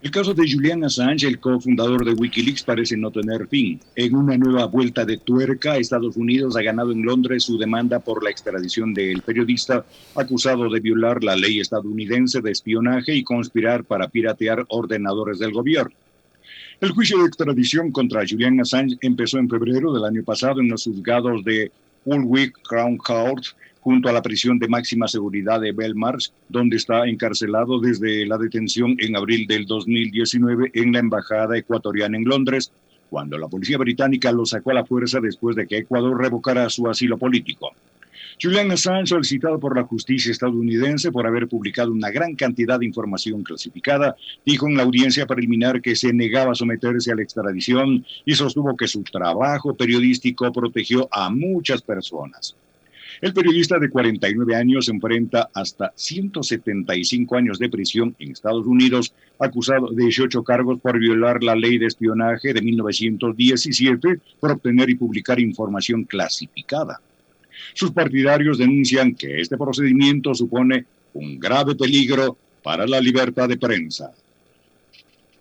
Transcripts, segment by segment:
El caso de Julian Assange, el cofundador de Wikileaks, parece no tener fin. En una nueva vuelta de tuerca, Estados Unidos ha ganado en Londres su demanda por la extradición del periodista acusado de violar la ley estadounidense de espionaje y conspirar para piratear ordenadores del gobierno. El juicio de extradición contra Julian Assange empezó en febrero del año pasado en los juzgados de Woolwich Crown Court, junto a la prisión de máxima seguridad de Belmarsh, donde está encarcelado desde la detención en abril del 2019 en la embajada ecuatoriana en Londres, cuando la policía británica lo sacó a la fuerza después de que Ecuador revocara su asilo político. Julian Assange, solicitado por la justicia estadounidense por haber publicado una gran cantidad de información clasificada, dijo en la audiencia preliminar que se negaba a someterse a la extradición y sostuvo que su trabajo periodístico protegió a muchas personas. El periodista de 49 años enfrenta hasta 175 años de prisión en Estados Unidos, acusado de 18 cargos por violar la ley de espionaje de 1917 por obtener y publicar información clasificada. Sus partidarios denuncian que este procedimiento supone un grave peligro para la libertad de prensa.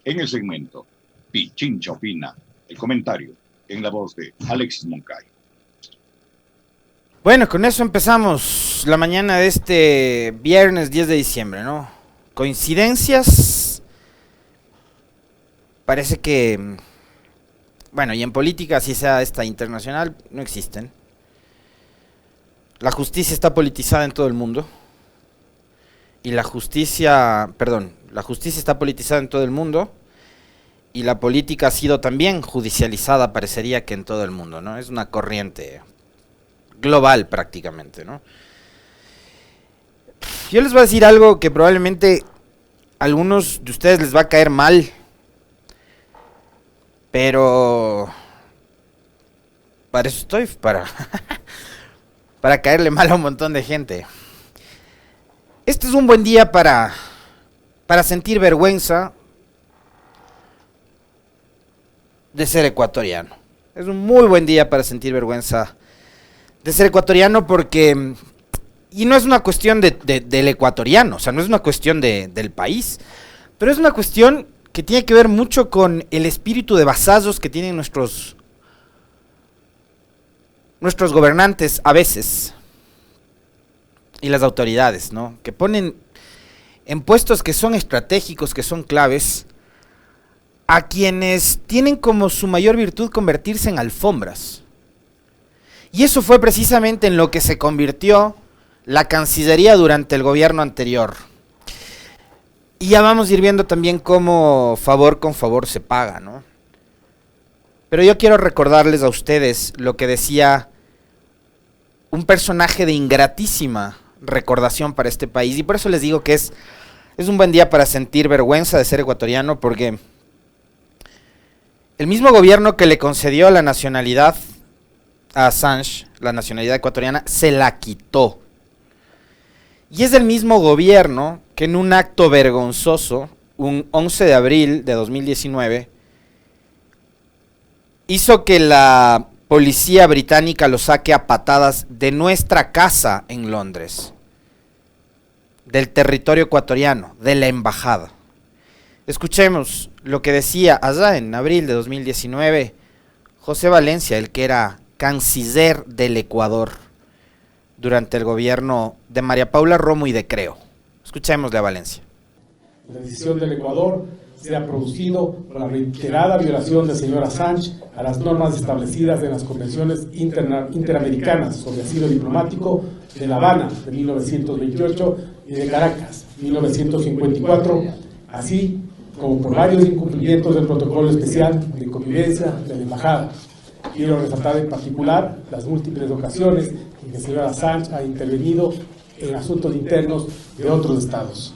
En el segmento Pichincha Opina, el comentario en la voz de Alexis Moncayo. Bueno, con eso empezamos la mañana de este viernes 10 de diciembre, ¿no? Coincidencias. Parece que, bueno, y en política, así sea esta internacional, no existen. La justicia está politizada en todo el mundo. Y la justicia está politizada en todo el mundo. Y la política ha sido también judicializada, parecería que en todo el mundo, ¿no? Es una corriente global prácticamente, ¿no? Yo les voy a decir algo que probablemente a algunos de ustedes les va a caer mal, pero para eso estoy, para caerle mal a un montón de gente. Este es un buen día para sentir vergüenza de ser ecuatoriano. Es un muy buen día para sentir vergüenza de ser ecuatoriano porque, y no es una cuestión del ecuatoriano, o sea, no es una cuestión del país, pero es una cuestión que tiene que ver mucho con el espíritu de vasallos que tienen nuestros gobernantes a veces, y las autoridades, ¿no? Que ponen en puestos que son estratégicos, que son claves, a quienes tienen como su mayor virtud convertirse en alfombras. Y eso fue precisamente en lo que se convirtió la Cancillería durante el gobierno anterior. Y ya vamos a ir viendo también cómo favor con favor se paga, ¿no? Pero yo quiero recordarles a ustedes lo que decía un personaje de ingratísima recordación para este país. Y por eso les digo que es un buen día para sentir vergüenza de ser ecuatoriano, porque el mismo gobierno que le concedió la nacionalidad a Assange, la nacionalidad ecuatoriana, se la quitó. Y es el mismo gobierno que en un acto vergonzoso, un 11 de abril de 2019, hizo que la policía británica lo saque a patadas de nuestra casa en Londres, del territorio ecuatoriano, de la embajada. Escuchemos lo que decía allá en abril de 2019 José Valencia, el que era canciller del Ecuador durante el gobierno de María Paula Romo y de Creo. Escuchémosle a Valencia. La decisión del Ecuador se ha producido por la reiterada violación del señor Assange a las normas establecidas en las convenciones interamericanas sobre asilo diplomático de La Habana de 1928 y de Caracas 1954, así como por varios incumplimientos del protocolo especial de convivencia de la embajada. Quiero resaltar en particular las múltiples ocasiones en que el señor Assange ha intervenido en asuntos internos de otros estados.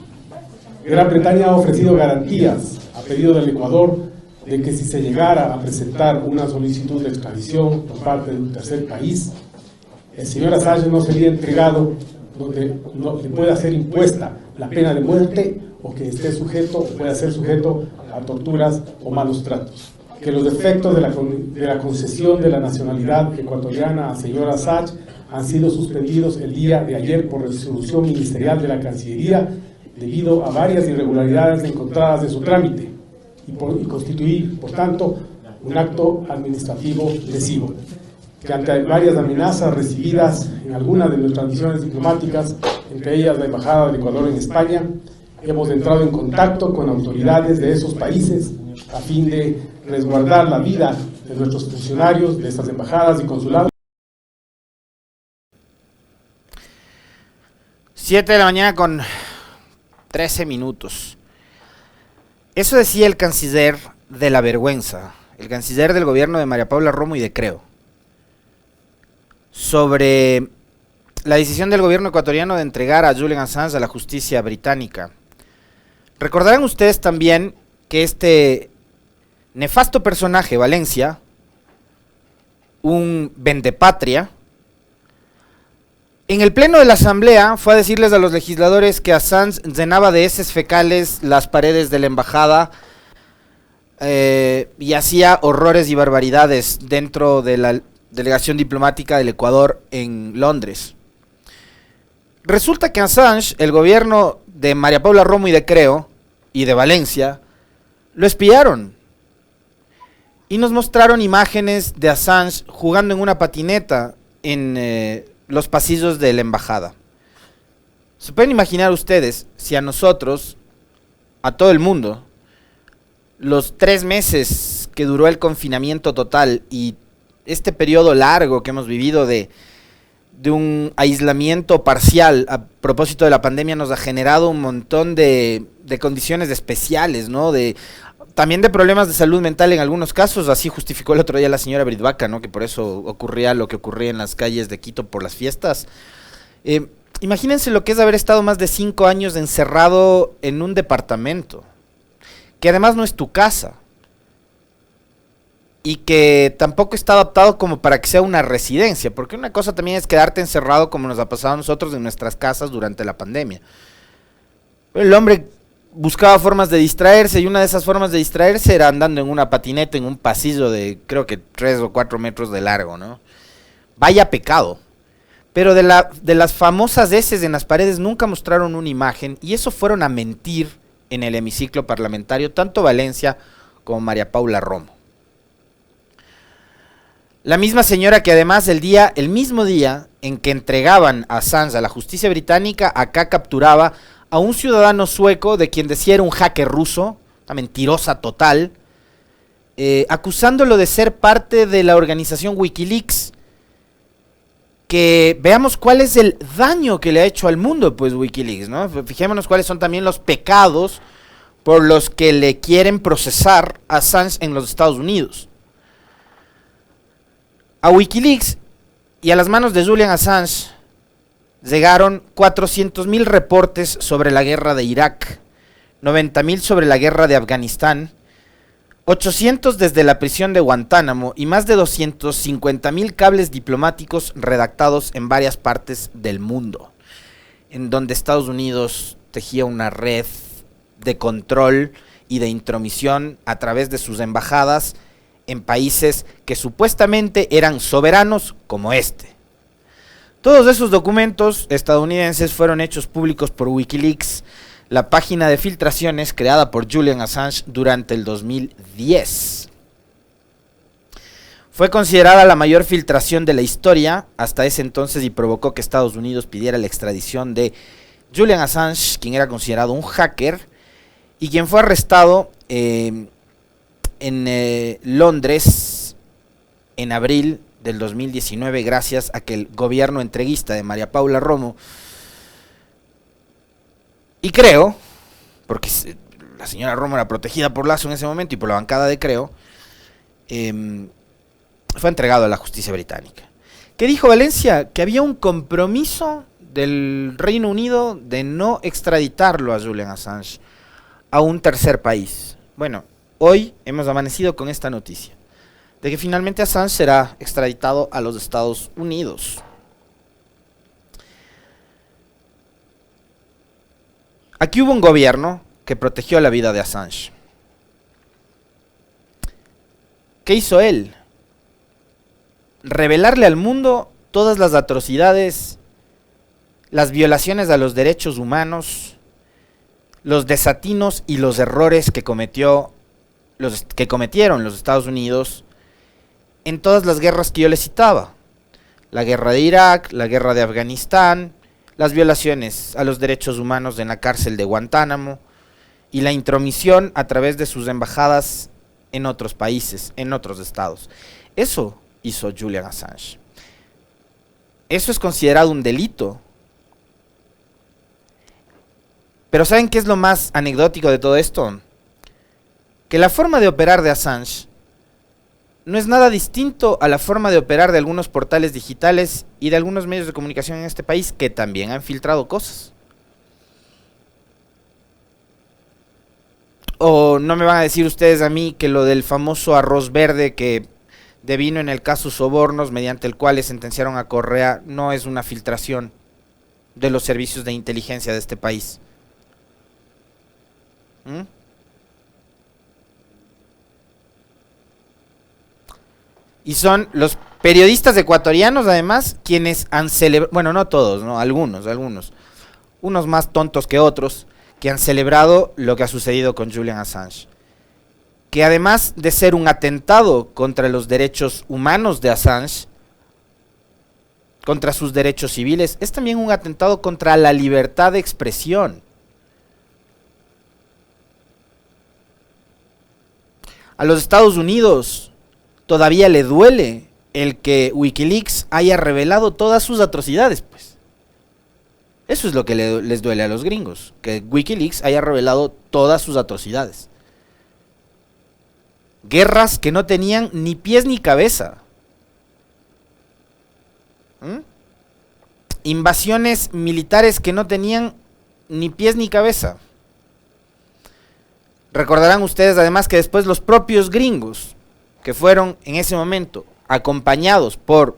Gran Bretaña ha ofrecido garantías a pedido del Ecuador de que si se llegara a presentar una solicitud de extradición por parte de un tercer país, el señor Assange no sería entregado donde no le pueda ser impuesta la pena de muerte o que esté sujeto o pueda ser sujeto a torturas o malos tratos. Que los efectos de la concesión de la nacionalidad ecuatoriana al señor Assange han sido suspendidos el día de ayer por resolución ministerial de la Cancillería debido a varias irregularidades encontradas en su trámite. y constituir, por tanto, un acto administrativo lesivo, que ante varias amenazas recibidas en algunas de nuestras misiones diplomáticas, entre ellas la Embajada del Ecuador en España, hemos entrado en contacto con autoridades de esos países a fin de resguardar la vida de nuestros funcionarios de estas embajadas y consulados. 7 de la mañana con 13 minutos. Eso decía el canciller de la vergüenza, el canciller del gobierno de María Paula Romo y de Creo, sobre la decisión del gobierno ecuatoriano de entregar a Julian Assange a la justicia británica. Recordarán ustedes también que este nefasto personaje, Valencia, un vendepatria, en el pleno de la asamblea fue a decirles a los legisladores que Assange llenaba de heces fecales las paredes de la embajada y hacía horrores y barbaridades dentro de la delegación diplomática del Ecuador en Londres. Resulta que Assange, el gobierno de María Paula Romo y de Creo, y de Valencia, lo espiaron. Y nos mostraron imágenes de Assange jugando en una patineta en los pasillos de la embajada. ¿Se pueden imaginar ustedes si a nosotros, a todo el mundo, los 3 meses que duró el confinamiento total y este periodo largo que hemos vivido de un aislamiento parcial a propósito de la pandemia nos ha generado un montón de condiciones especiales, ¿no? También de problemas de salud mental en algunos casos, así justificó el otro día la señora Britvaca, ¿no? Que por eso ocurría lo que ocurría en las calles de Quito por las fiestas. Imagínense lo que es haber estado más de 5 años encerrado en un departamento, que además no es tu casa, y que tampoco está adaptado como para que sea una residencia, porque una cosa también es quedarte encerrado como nos ha pasado a nosotros en nuestras casas durante la pandemia. El hombre buscaba formas de distraerse y una de esas formas de distraerse era andando en una patineta en un pasillo de creo que 3 o 4 metros de largo, ¿no? Vaya pecado. Pero de las famosas heces en las paredes nunca mostraron una imagen y eso fueron a mentir en el hemiciclo parlamentario tanto Valencia como María Paula Romo. La misma señora que además el mismo día en que entregaban a Assange a la justicia británica, acá capturaba a un ciudadano sueco de quien decía era un hacker ruso, una mentirosa total, acusándolo de ser parte de la organización Wikileaks. Que veamos cuál es el daño que le ha hecho al mundo, pues Wikileaks, ¿no? Fijémonos cuáles son también los pecados por los que le quieren procesar a Assange en los Estados Unidos. A Wikileaks y a las manos de Julian Assange llegaron 400.000 reportes sobre la guerra de Irak, 90.000 sobre la guerra de Afganistán, 800 desde la prisión de Guantánamo y más de 250.000 cables diplomáticos redactados en varias partes del mundo, en donde Estados Unidos tejía una red de control y de intromisión a través de sus embajadas en países que supuestamente eran soberanos como este. Todos esos documentos estadounidenses fueron hechos públicos por Wikileaks, la página de filtraciones creada por Julian Assange durante el 2010. Fue considerada la mayor filtración de la historia hasta ese entonces y provocó que Estados Unidos pidiera la extradición de Julian Assange, quien era considerado un hacker y quien fue arrestado en Londres en abril del 2019 gracias a que el gobierno entreguista de María Paula Romo y Creo, porque la señora Romo era protegida por Lazo en ese momento y por la bancada de Creo, fue entregado a la justicia británica. ¿Qué dijo Valencia? Que había un compromiso del Reino Unido de no extraditarlo a Julian Assange a un tercer país. Bueno, hoy hemos amanecido con esta noticia, de que finalmente Assange será extraditado a los Estados Unidos. Aquí hubo un gobierno que protegió la vida de Assange. ¿Qué hizo él? Revelarle al mundo todas las atrocidades, las violaciones a los derechos humanos, los desatinos y los errores que cometió que cometieron los Estados Unidos en todas las guerras que yo les citaba. La guerra de Irak, la guerra de Afganistán, las violaciones a los derechos humanos en la cárcel de Guantánamo y la intromisión a través de sus embajadas en otros países, en otros estados. Eso hizo Julian Assange. Eso es considerado un delito. Pero ¿saben qué es lo más anecdótico de todo esto? Que la forma de operar de Assange no es nada distinto a la forma de operar de algunos portales digitales y de algunos medios de comunicación en este país que también han filtrado cosas. O no me van a decir ustedes a mí que lo del famoso arroz verde que devino en el caso Sobornos, mediante el cual le sentenciaron a Correa, no es una filtración de los servicios de inteligencia de este país. ¿Mm? Y son los periodistas ecuatorianos, además, quienes han celebrado, bueno, no todos, no, algunos, unos más tontos que otros, que han celebrado lo que ha sucedido con Julian Assange. Que además de ser un atentado contra los derechos humanos de Assange, contra sus derechos civiles, es también un atentado contra la libertad de expresión. A los Estados Unidos todavía le duele el que Wikileaks haya revelado todas sus atrocidades, pues. Eso es lo que les duele a los gringos, que Wikileaks haya revelado todas sus atrocidades. Guerras que no tenían ni pies ni cabeza. Invasiones militares que no tenían ni pies ni cabeza. Recordarán ustedes además que después los propios gringos, que fueron en ese momento acompañados por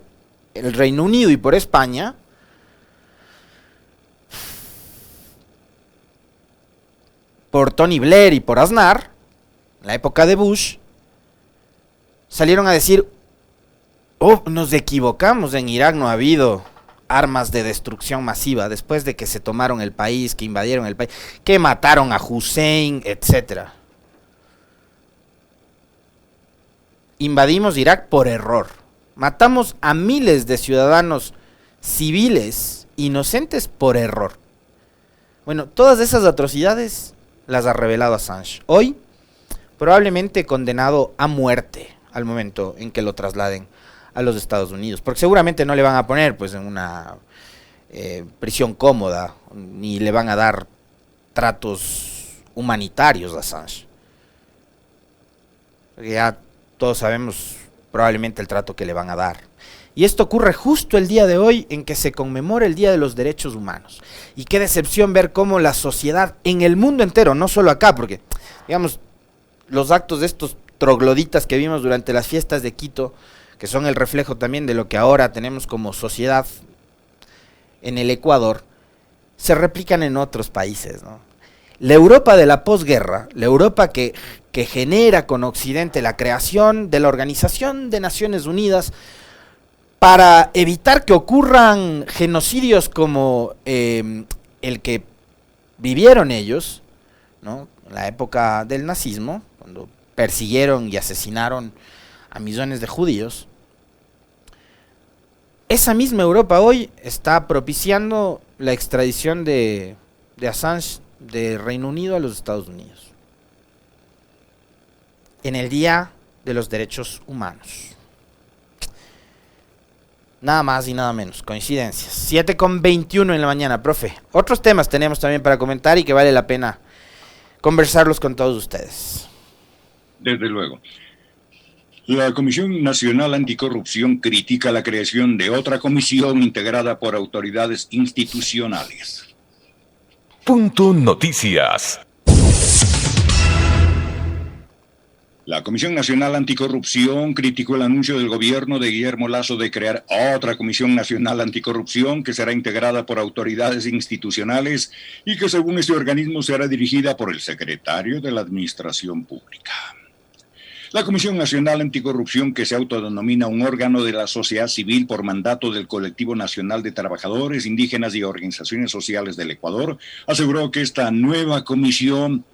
el Reino Unido y por España, por Tony Blair y por Aznar, en la época de Bush, salieron a decir, oh, nos equivocamos, en Irak no ha habido armas de destrucción masiva, después de que se tomaron el país, que invadieron el país, que mataron a Hussein, etcétera. Invadimos Irak por error. Matamos a miles de ciudadanos civiles inocentes por error. Bueno, todas esas atrocidades las ha revelado Assange. Hoy, probablemente condenado a muerte al momento en que lo trasladen a los Estados Unidos. Porque seguramente no le van a poner pues en una prisión cómoda, ni le van a dar tratos humanitarios a Assange. Porque ya todos sabemos probablemente el trato que le van a dar. Y esto ocurre justo el día de hoy en que se conmemora el Día de los Derechos Humanos. Y qué decepción ver cómo la sociedad en el mundo entero, no solo acá, porque digamos los actos de estos trogloditas que vimos durante las fiestas de Quito, que son el reflejo también de lo que ahora tenemos como sociedad en el Ecuador, se replican en otros países, ¿no? La Europa de la posguerra, la Europa que genera con Occidente la creación de la Organización de Naciones Unidas para evitar que ocurran genocidios como el que vivieron ellos, ¿no? En la época del nazismo, cuando persiguieron y asesinaron a millones de judíos. Esa misma Europa hoy está propiciando la extradición de Assange de Reino Unido a los Estados Unidos. En el Día de los Derechos Humanos. Nada más y nada menos, coincidencias. 7:21 en la mañana, profe. Otros temas tenemos también para comentar y que vale la pena conversarlos con todos ustedes. Desde luego. La Comisión Nacional Anticorrupción critica la creación de otra comisión integrada por autoridades institucionales. Punto Noticias. La Comisión Nacional Anticorrupción criticó el anuncio del gobierno de Guillermo Lasso de crear otra Comisión Nacional Anticorrupción que será integrada por autoridades institucionales y que según este organismo será dirigida por el secretario de la Administración Pública. La Comisión Nacional Anticorrupción, que se autodenomina un órgano de la sociedad civil por mandato del Colectivo Nacional de Trabajadores, Indígenas y Organizaciones Sociales del Ecuador, aseguró que esta nueva comisión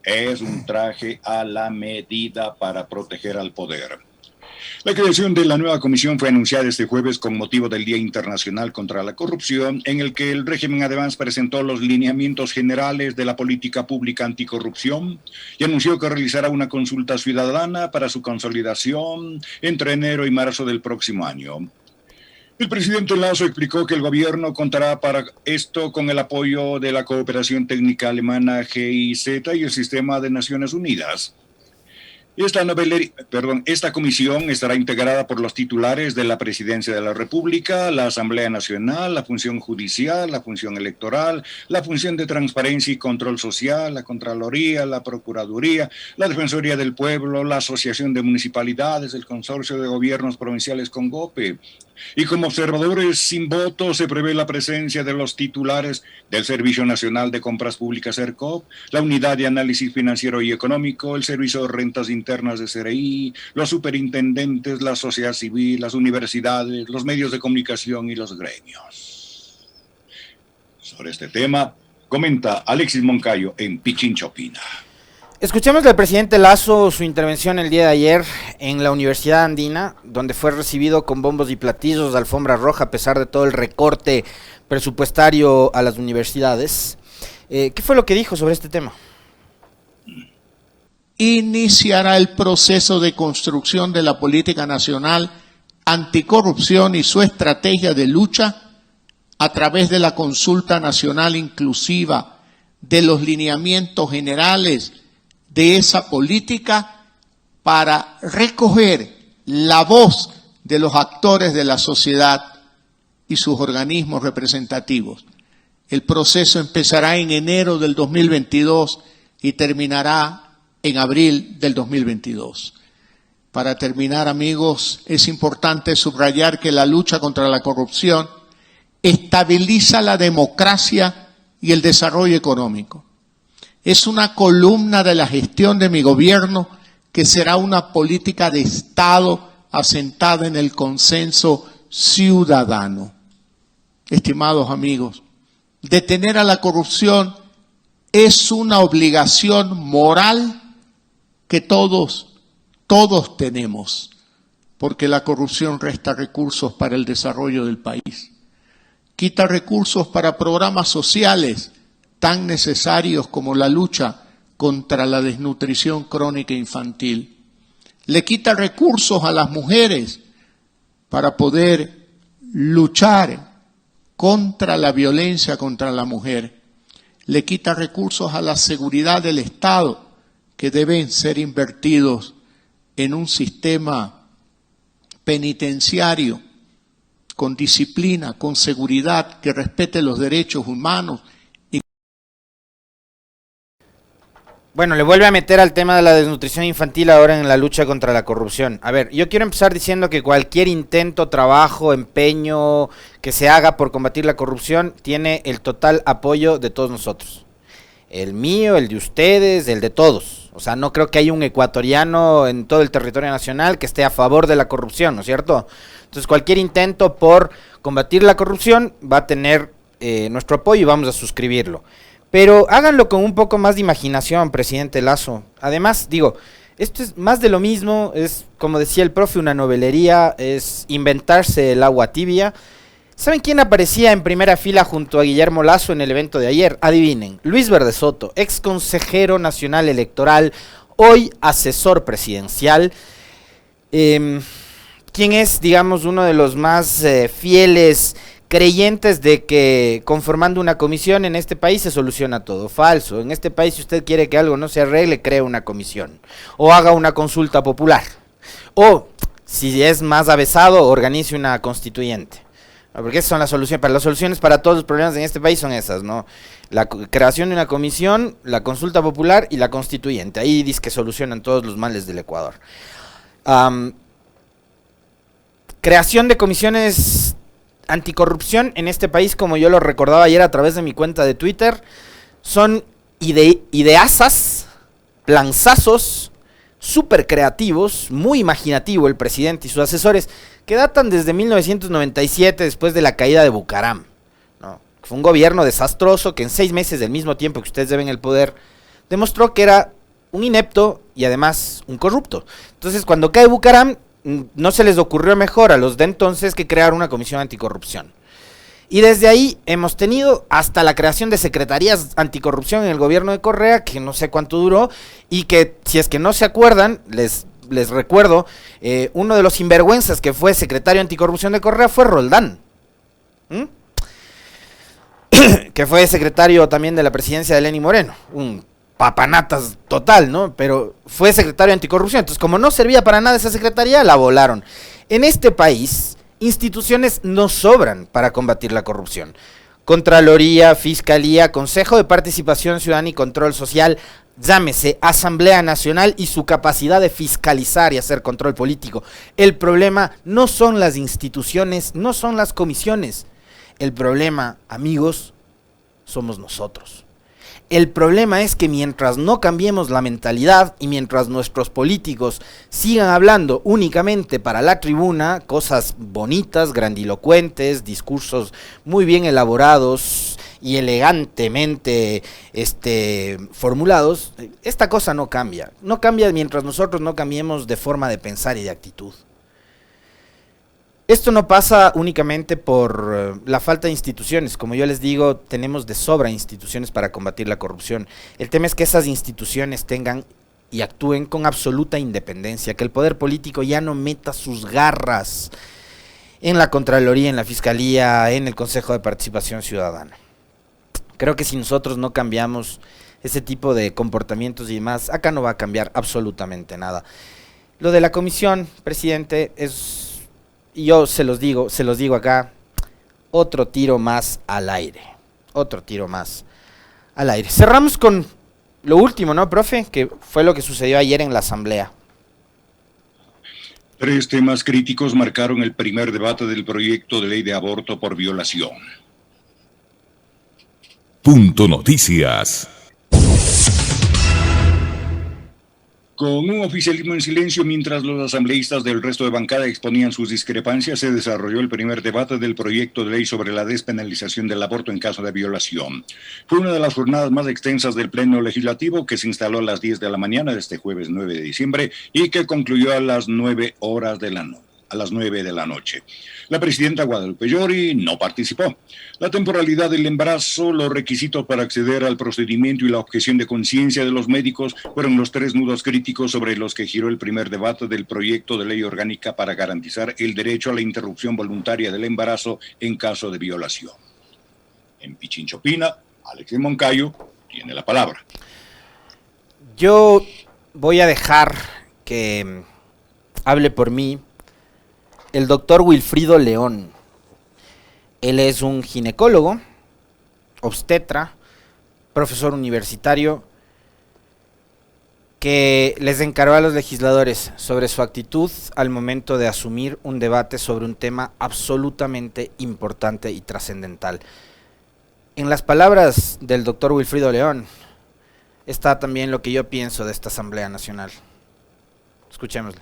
Es un traje a la medida para proteger al poder. La creación de la nueva comisión fue anunciada este jueves con motivo del Día Internacional contra la Corrupción, en el que el régimen además presentó los lineamientos generales de la política pública anticorrupción y anunció que realizará una consulta ciudadana para su consolidación entre enero y marzo del próximo año. El presidente Lasso explicó que el gobierno contará para esto con el apoyo de la cooperación técnica alemana GIZ y el sistema de Naciones Unidas. Esta comisión estará integrada por los titulares de la Presidencia de la República, la Asamblea Nacional, la Función Judicial, la Función Electoral, la Función de Transparencia y Control Social, la Contraloría, la Procuraduría, la Defensoría del Pueblo, la Asociación de Municipalidades, el Consorcio de Gobiernos Provinciales Congope. Y como observadores sin voto se prevé la presencia de los titulares del Servicio Nacional de Compras Públicas ERCOP, la Unidad de Análisis Financiero y Económico, el Servicio de Rentas Internas de CRI, los superintendentes, la sociedad civil, las universidades, los medios de comunicación y los gremios. Sobre este tema, comenta Alexis Moncayo en Pichincha Opina. Escuchemos al presidente Lasso su intervención el día de ayer en la Universidad Andina, donde fue recibido con bombos y platillos, alfombra roja, a pesar de todo el recorte presupuestario a las universidades. ¿Qué fue lo que dijo sobre este tema? Iniciará el proceso de construcción de la política nacional anticorrupción y su estrategia de lucha a través de la consulta nacional inclusiva, de los lineamientos generales de esa política para recoger la voz de los actores de la sociedad y sus organismos representativos. El proceso empezará en enero del 2022 y terminará en abril del 2022. Para terminar, amigos, es importante subrayar que la lucha contra la corrupción estabiliza la democracia y el desarrollo económico. Es una columna de la gestión de mi gobierno que será una política de Estado asentada en el consenso ciudadano. Estimados amigos, detener a la corrupción es una obligación moral que todos tenemos, porque la corrupción resta recursos para el desarrollo del país. Quita recursos para programas sociales tan necesarios como la lucha contra la desnutrición crónica infantil. Le quita recursos a las mujeres para poder luchar contra la violencia contra la mujer. Le quita recursos a la seguridad del Estado, que deben ser invertidos en un sistema penitenciario con disciplina, con seguridad, que respete los derechos humanos. Bueno, le vuelve a meter al tema de la desnutrición infantil ahora en la lucha contra la corrupción. A ver, yo quiero empezar diciendo que cualquier intento, trabajo, empeño que se haga por combatir la corrupción tiene el total apoyo de todos nosotros. El mío, el de ustedes, el de todos. O sea, no creo que haya un ecuatoriano en todo el territorio nacional que esté a favor de la corrupción, ¿no es cierto? Entonces, cualquier intento por combatir la corrupción va a tener nuestro apoyo y vamos a suscribirlo. Pero háganlo con un poco más de imaginación, presidente Lasso. Además, digo, esto es más de lo mismo, es, como decía el profe, una novelería, es inventarse el agua tibia. ¿Saben quién aparecía en primera fila junto a Guillermo Lasso en el evento de ayer? Adivinen, Luis Verde Soto, ex consejero nacional electoral, hoy asesor presidencial, quien es, digamos, uno de los más fieles creyentes de que conformando una comisión en este país se soluciona todo. Falso. En este país, si usted quiere que algo no se arregle, cree una comisión o haga una consulta popular, o si es más avesado, organice una constituyente, porque esas son las soluciones. Para las soluciones para todos los problemas en este país son esas, ¿no? La creación de una comisión, la consulta popular y la constituyente. Ahí dice que solucionan todos los males del Ecuador. Creación de comisiones anticorrupción en este país, como yo lo recordaba ayer a través de mi cuenta de Twitter, son ideazas, planzazos, súper creativos, muy imaginativo el presidente y sus asesores, que datan desde 1997, después de la caída de Bucaram, ¿no? Fue un gobierno desastroso que en 6 meses, del mismo tiempo que ustedes deben el poder, demostró que era un inepto y además un corrupto. Entonces, cuando cae Bucaram, no se les ocurrió mejor a los de entonces que crear una comisión anticorrupción. Y desde ahí hemos tenido hasta la creación de secretarías anticorrupción en el gobierno de Correa, que no sé cuánto duró, y que, si es que no se acuerdan, les recuerdo, uno de los sinvergüenzas que fue secretario anticorrupción de Correa fue Roldán, que fue secretario también de la presidencia de Lenín Moreno, un papanatas total, ¿no? Pero fue secretario anticorrupción. Entonces, como no servía para nada esa secretaría, la volaron. En este país, instituciones no sobran para combatir la corrupción. Contraloría, Fiscalía, Consejo de Participación Ciudadana y Control Social, llámese Asamblea Nacional y su capacidad de fiscalizar y hacer control político. El problema no son las instituciones, no son las comisiones. El problema, amigos, somos nosotros. El problema es que mientras no cambiemos la mentalidad y mientras nuestros políticos sigan hablando únicamente para la tribuna, cosas bonitas, grandilocuentes, discursos muy bien elaborados y elegantemente formulados, esta cosa no cambia. No cambia mientras nosotros no cambiemos de forma de pensar y de actitud. Esto no pasa únicamente por la falta de instituciones. Como yo les digo, tenemos de sobra instituciones para combatir la corrupción. El tema es que esas instituciones tengan y actúen con absoluta independencia, que el poder político ya no meta sus garras en la Contraloría, en la Fiscalía, en el Consejo de Participación Ciudadana. Creo que si nosotros no cambiamos ese tipo de comportamientos y demás, acá no va a cambiar absolutamente nada. Lo de la comisión, presidente, es... Y yo se los digo acá, otro tiro más al aire. Otro tiro más al aire. Cerramos con lo último, ¿no, profe? Que fue lo que sucedió ayer en la Asamblea. 3 temas críticos marcaron el primer debate del proyecto de ley de aborto por violación. Punto Noticias. Con un oficialismo en silencio mientras los asambleístas del resto de bancada exponían sus discrepancias, se desarrolló el primer debate del proyecto de ley sobre la despenalización del aborto en caso de violación. Fue una de las jornadas más extensas del Pleno Legislativo, que se instaló a las 10 de la mañana de este jueves 9 de diciembre y que concluyó a las 9 de la noche. La presidenta Guadalupe Llori no participó. La temporalidad del embarazo, los requisitos para acceder al procedimiento y la objeción de conciencia de los médicos fueron los 3 nudos críticos sobre los que giró el primer debate del proyecto de ley orgánica para garantizar el derecho a la interrupción voluntaria del embarazo en caso de violación. En Pichinchopina, Alexis Moncayo tiene la palabra. Yo voy a dejar que hable por mí el doctor Wilfrido León. Él es un ginecólogo, obstetra, profesor universitario, que les encargó a los legisladores sobre su actitud al momento de asumir un debate sobre un tema absolutamente importante y trascendental. En las palabras del doctor Wilfrido León está también lo que yo pienso de esta Asamblea Nacional. Escuchémosle.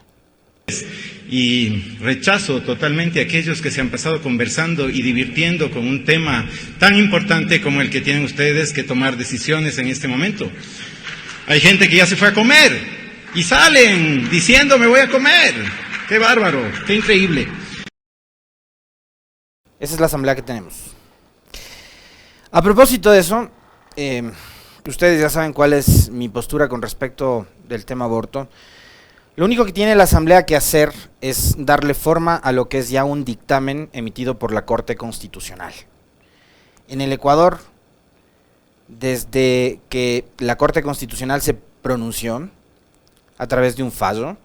Y rechazo totalmente a aquellos que se han pasado conversando y divirtiendo con un tema tan importante como el que tienen ustedes que tomar decisiones en este momento. Hay gente que ya se fue a comer y salen diciendo me voy a comer. ¡Qué bárbaro! ¡Qué increíble! Esa es la asamblea que tenemos. A propósito de eso, ustedes ya saben cuál es mi postura con respecto del tema aborto. Lo único que tiene la Asamblea que hacer es darle forma a lo que es ya un dictamen emitido por la Corte Constitucional. En el Ecuador, desde que la Corte Constitucional se pronunció a través de un fallo,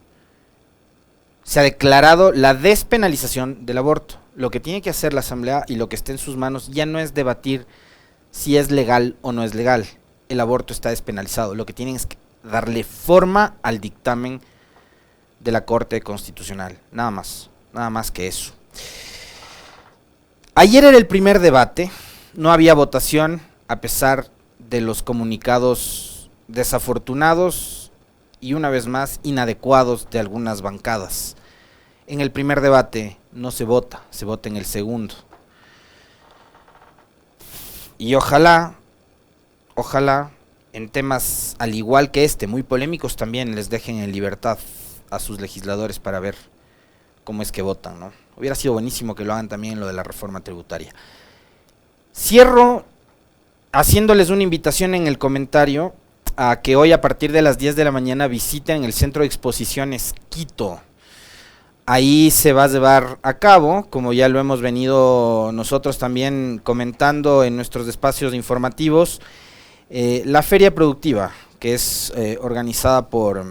se ha declarado la despenalización del aborto. Lo que tiene que hacer la Asamblea y lo que esté en sus manos ya no es debatir si es legal o no es legal. El aborto está despenalizado. Lo que tienen es que darle forma al dictamen de la Corte Constitucional, nada más que eso. Ayer era el primer debate, no había votación a pesar de los comunicados desafortunados y una vez más inadecuados de algunas bancadas. En el primer debate no se vota, se vota en el segundo. Y ojalá en temas al igual que muy polémicos, también les dejen en libertad a sus legisladores para ver cómo es que votan, ¿no? Hubiera sido buenísimo que lo hagan también en lo de la reforma tributaria. Cierro haciéndoles una invitación en el comentario a que hoy a partir de las 10 de la mañana visiten el Centro de Exposiciones Quito. Ahí se va a llevar a cabo, como ya lo hemos venido nosotros también comentando en nuestros espacios informativos, la Feria Productiva, que es organizada por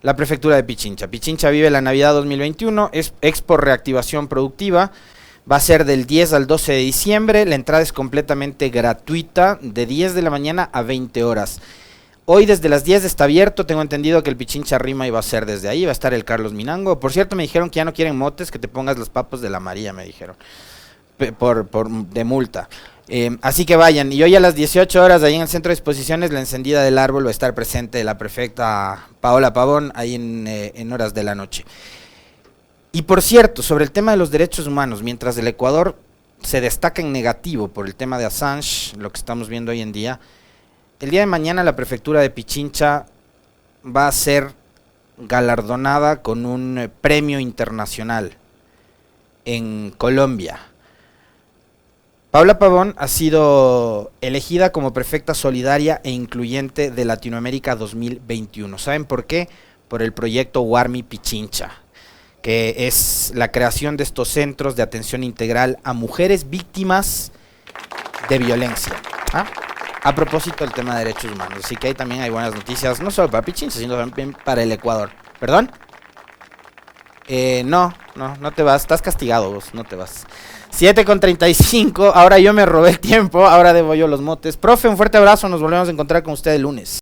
la Prefectura de Pichincha. Pichincha vive la Navidad 2021, es Expo Reactivación Productiva, va a ser del 10 al 12 de diciembre, la entrada es completamente gratuita, de 10 de la mañana a 20 horas. Hoy desde las 10 está abierto, tengo entendido que el Pichincha Rima iba a ser desde ahí, va a estar el Carlos Minango. Por cierto, me dijeron que ya no quieren motes, que te pongas los papos de la María, me dijeron, de multa. Así que vayan, y hoy a las 18 horas ahí en el Centro de Exposiciones, la encendida del árbol va a estar presente la prefecta Paola Pavón, ahí en horas de la noche. Y por cierto, sobre el tema de los derechos humanos, mientras el Ecuador se destaca en negativo por el tema de Assange, lo que estamos viendo hoy en día, el día de mañana la prefectura de Pichincha va a ser galardonada con un premio internacional en Colombia. Paula Pavón ha sido elegida como prefecta solidaria e incluyente de Latinoamérica 2021. ¿Saben por qué? Por el proyecto Warmi Pichincha, que es la creación de estos centros de atención integral a mujeres víctimas de violencia. A propósito del tema de derechos humanos, así que ahí también hay buenas noticias, no solo para Pichincha, sino también para el Ecuador. ¿Perdón? No te vas, estás castigado vos, no te vas. 7:35, ahora yo me robé el tiempo, ahora debo yo los motes. Profe, un fuerte abrazo, nos volvemos a encontrar con usted el lunes.